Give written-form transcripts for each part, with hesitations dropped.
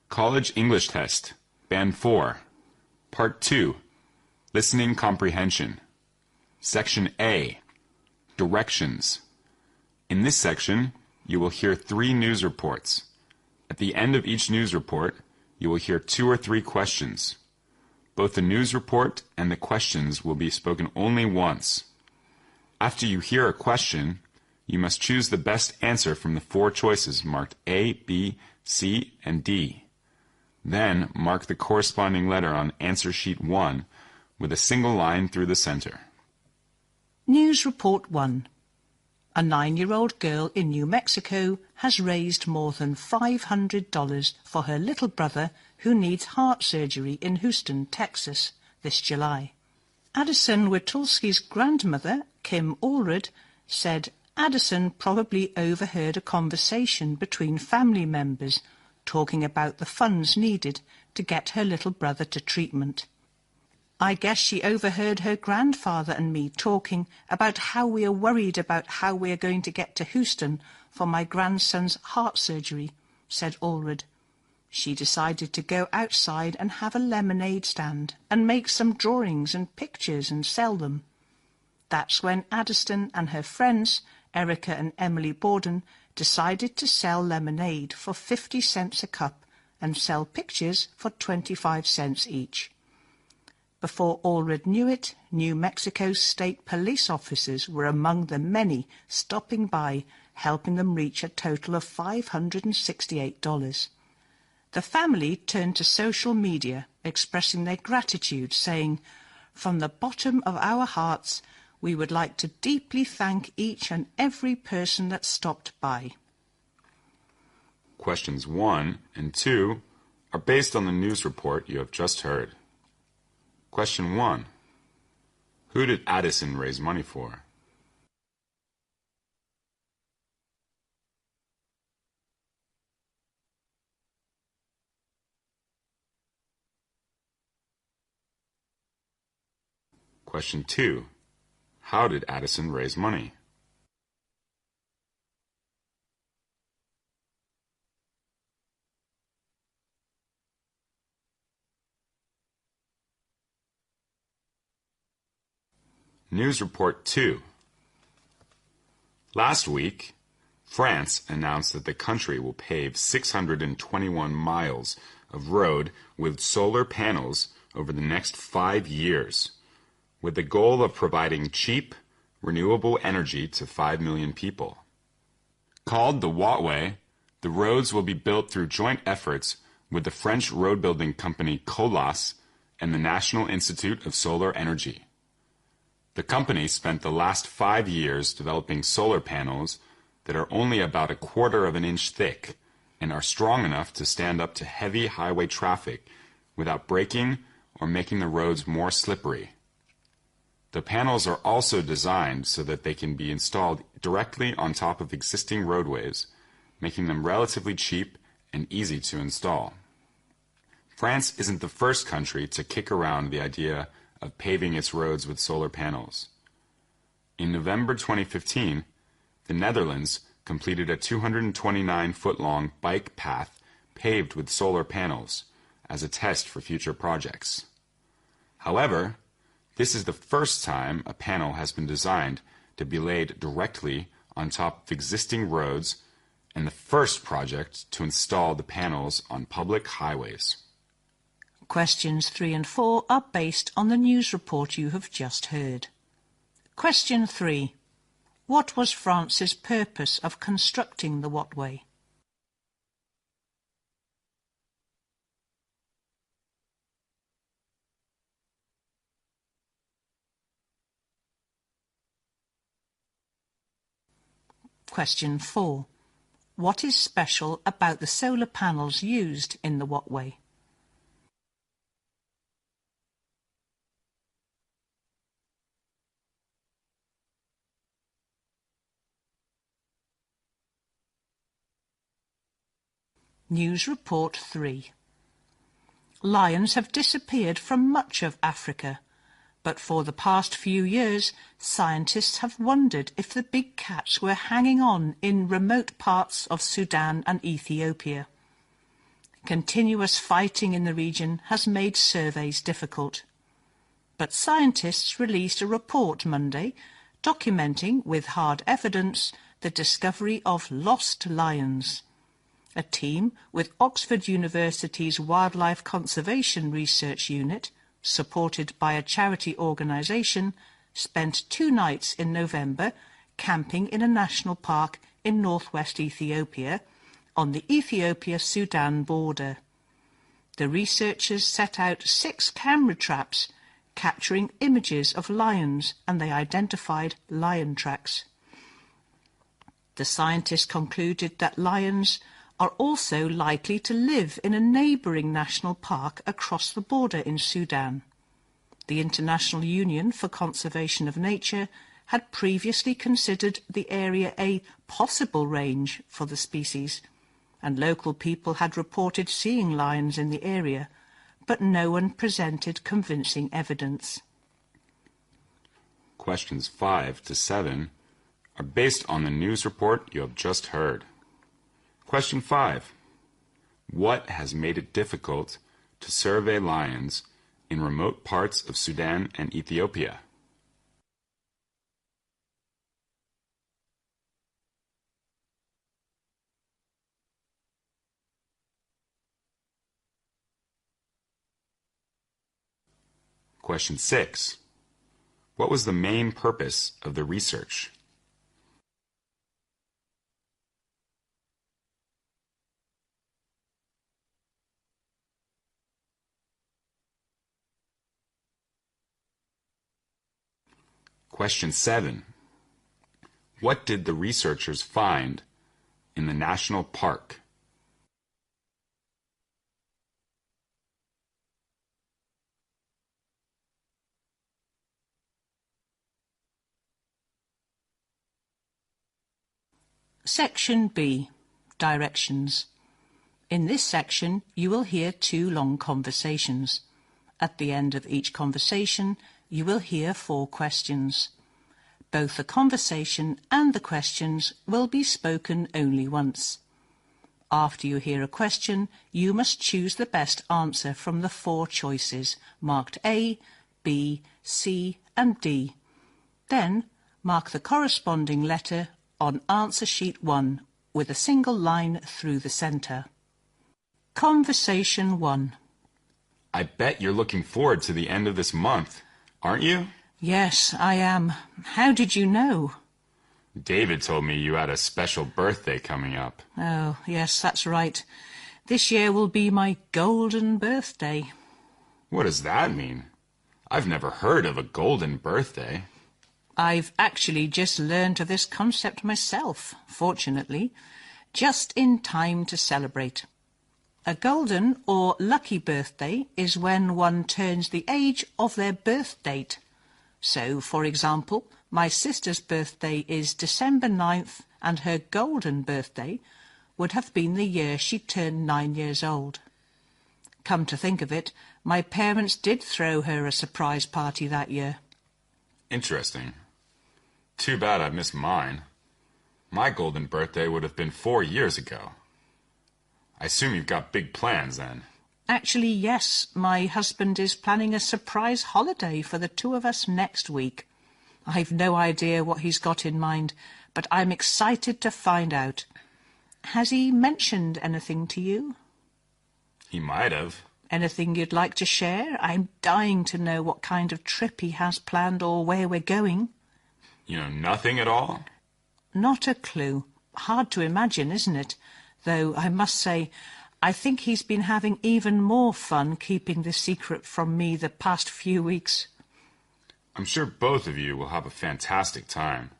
College English Test, Band 4, Part 2, Listening Comprehension. Section A, Directions. In this section, you will hear 3 news reports. At the end of each news report, you will hear 2 or 3 questions. Both the news report and the questions will be spoken only once. After you hear a question, you must choose the best answer from the 4 choices marked A, B, C, and D. Then mark the corresponding letter on answer sheet 1 with a single line through the center. News Report 1. A 9-year-old girl in New Mexico has raised more than $500 for her little brother who needs heart surgery in Houston, Texas, this July. Addison Witulski's grandmother, Kim Allred, said Addison probably overheard a conversation between family members talking about the funds needed to get her little brother to treatment. I guess she overheard her grandfather and me talking about how we are worried about how we are going to get to Houston for my grandson's heart surgery, said Allred. She decided to go outside and have a lemonade stand and make some drawings and pictures and sell them. That's when Addison and her friends, Erica and Emily Borden, decided to sell lemonade for 50 cents a cup and sell pictures for 25 cents each. Before Allred knew it, New Mexico's state police officers were among the many stopping by, helping them reach a total of $568. The family turned to social media, expressing their gratitude, saying, "From the bottom of our hearts, we would like to deeply thank each and every person that stopped by." Questions 1 and 2 are based on the news report you have just heard. Question 1. Who did Addison raise money for? Question 2. How did Addison raise money? News Report 2. Last week, France announced that the country will pave 621 miles of road with solar panels over the next 5 years, with the goal of providing cheap, renewable energy to 5 million people. Called the Wattway, the roads will be built through joint efforts with the French road-building company Colas and the National Institute of Solar Energy. The company spent the last 5 years developing solar panels that are only about 1/4 of an inch thick and are strong enough to stand up to heavy highway traffic without breaking or making the roads more slippery. The panels are also designed so that they can be installed directly on top of existing roadways, making them relatively cheap and easy to install. France isn't the first country to kick around the idea of paving its roads with solar panels. In November 2015, the Netherlands completed a 229-foot-long bike path paved with solar panels as a test for future projects. However, this is the first time a panel has been designed to be laid directly on top of existing roads and the first project to install the panels on public highways. Questions 3 and 4 are based on the news report you have just heard. Question 3. What was France's purpose of constructing the Wattway? Question 4. What is special about the solar panels used in the Wattway? News Report 3. Lions have disappeared from much of Africa, but for the past few years, scientists have wondered if the big cats were hanging on in remote parts of Sudan and Ethiopia. Continuous fighting in the region has made surveys difficult. But scientists released a report Monday documenting with hard evidence the discovery of lost lions. A team with Oxford University's Wildlife Conservation Research Unit, supported by a charity organisation, spent 2 nights in November camping in a national park in northwest Ethiopia on the Ethiopia-Sudan border. The researchers set out 6 camera traps capturing images of lions, and they identified lion tracks. The scientists concluded that lions are also likely to live in a neighbouring national park across the border in Sudan. The International Union for Conservation of Nature had previously considered the area a possible range for the species, and local people had reported seeing lions in the area, but no one presented convincing evidence. Questions 5 to 7 are based on the news report you have just heard. Question 5. What has made it difficult to survey lions in remote parts of Sudan and Ethiopia? Question 6. What was the main purpose of the research? Question 7. What did the researchers find in the national park? Section B. Directions. In this section, you will hear 2 long conversations. At the end of each conversation, you will hear 4 questions. Both the conversation and the questions will be spoken only once. After you hear a question, you must choose the best answer from the 4 choices, marked A, B, C and D. Then, mark the corresponding letter on answer sheet 1 with a single line through the centre. Conversation 1. I bet you're looking forward to the end of this month, aren't you? Yes, I am. How did you know? David told me you had a special birthday coming up. Oh, yes, that's right. This year will be my golden birthday. What does that mean? I've never heard of a golden birthday. I've actually just learned of this concept myself, fortunately, just in time to celebrate. A golden or lucky birthday is when one turns the age of their birth date. So, for example, my sister's birthday is December 9th, and her golden birthday would have been the year she turned 9 years old. Come to think of it, my parents did throw her a surprise party that year. Interesting. Too bad I missed mine. My golden birthday would have been 4 years ago. I assume you've got big plans then. Actually, yes. My husband is planning a surprise holiday for the 2 of us next week. I've no idea what he's got in mind, but I'm excited to find out. Has he mentioned anything to you? He might have. Anything you'd like to share? I'm dying to know what kind of trip he has planned or where we're going. You know nothing at all? Not a clue. Hard to imagine, isn't it? Though I must say, I think he's been having even more fun keeping the secret from me the past few weeks. I'm sure both of you will have a fantastic time.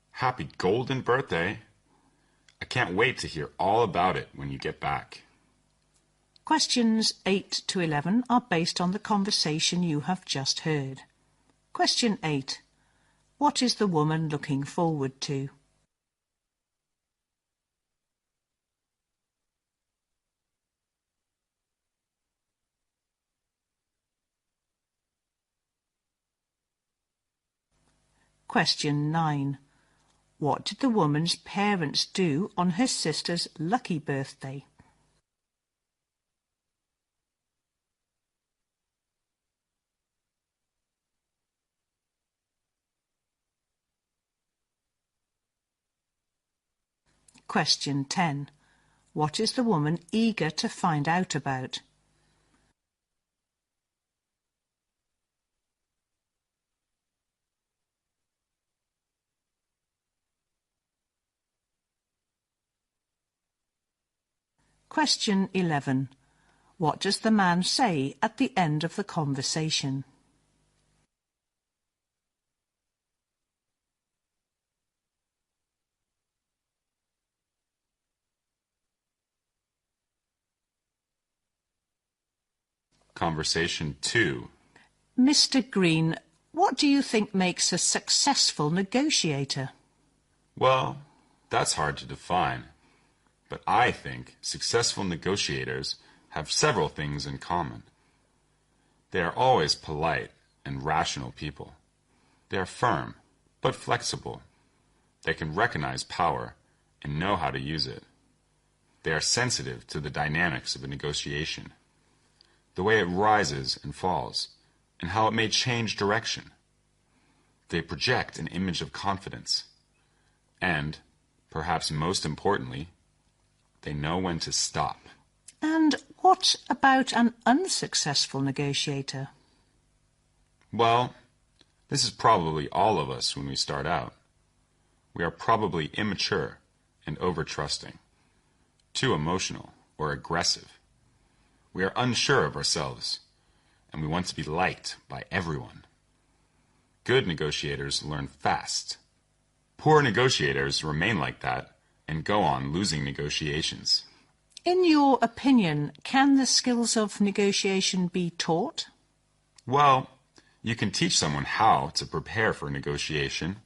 Happy golden birthday. I can't wait to hear all about it when you get back. Questions 8 to 11 are based on the conversation you have just heard. Question 8. What is the woman looking forward to? Question 9. What did the woman's parents do on her sister's lucky birthday? Question 10. What is the woman eager to find out about? Question 11. What does the man say at the end of the conversation? Conversation 2. Mr. Green, what do you think makes a successful negotiator? Well, that's hard to define. But I think successful negotiators have several things in common. They are always polite and rational people. They are firm, but flexible. They can recognize power and know how to use it. They are sensitive to the dynamics of a negotiation, the way it rises and falls, and how it may change direction. They project an image of confidence. And, perhaps most importantly, they know when to stop. And what about an unsuccessful negotiator? Well, this is probably all of us when we start out. We are probably immature and over-trusting, too emotional or aggressive. We are unsure of ourselves, and we want to be liked by everyone. Good negotiators learn fast. Poor negotiators remain like that and go on losing negotiations. In your opinion, can the skills of negotiation be taught? Well, you can teach someone how to prepare for negotiation.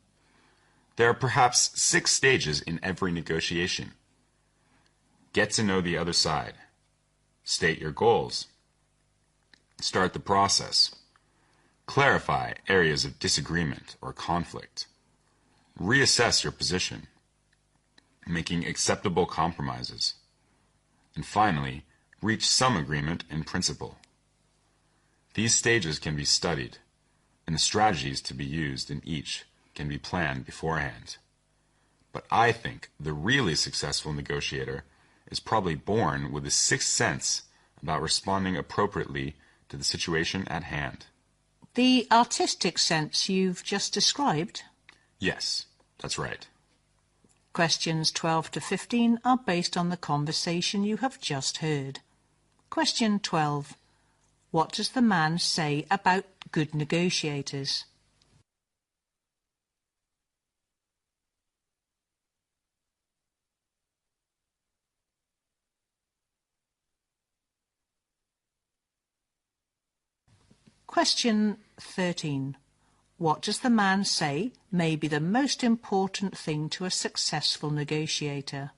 There are perhaps 6 stages in every negotiation. Get to know the other side. State your goals. Start the process. Clarify areas of disagreement or conflict. Reassess your position. Making acceptable compromises. And finally, reach some agreement in principle. These stages can be studied, and the strategies to be used in each can be planned beforehand. But I think the really successful negotiator is probably born with a sixth sense about responding appropriately to the situation at hand. The artistic sense you've just described? Yes, that's right. Questions 12 to 15 are based on the conversation you have just heard. Question 12. What does the man say about good negotiators? Question 13. What does the man say may be the most important thing to a successful negotiator?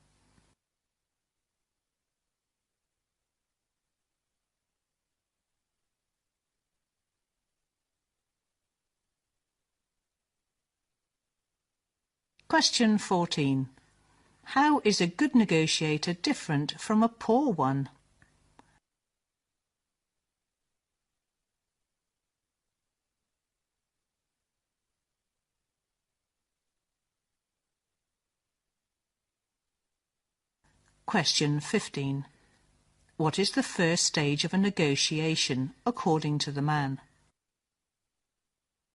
Question 14. How is a good negotiator different from a poor one? Question 15. What is the first stage of a negotiation according to the man?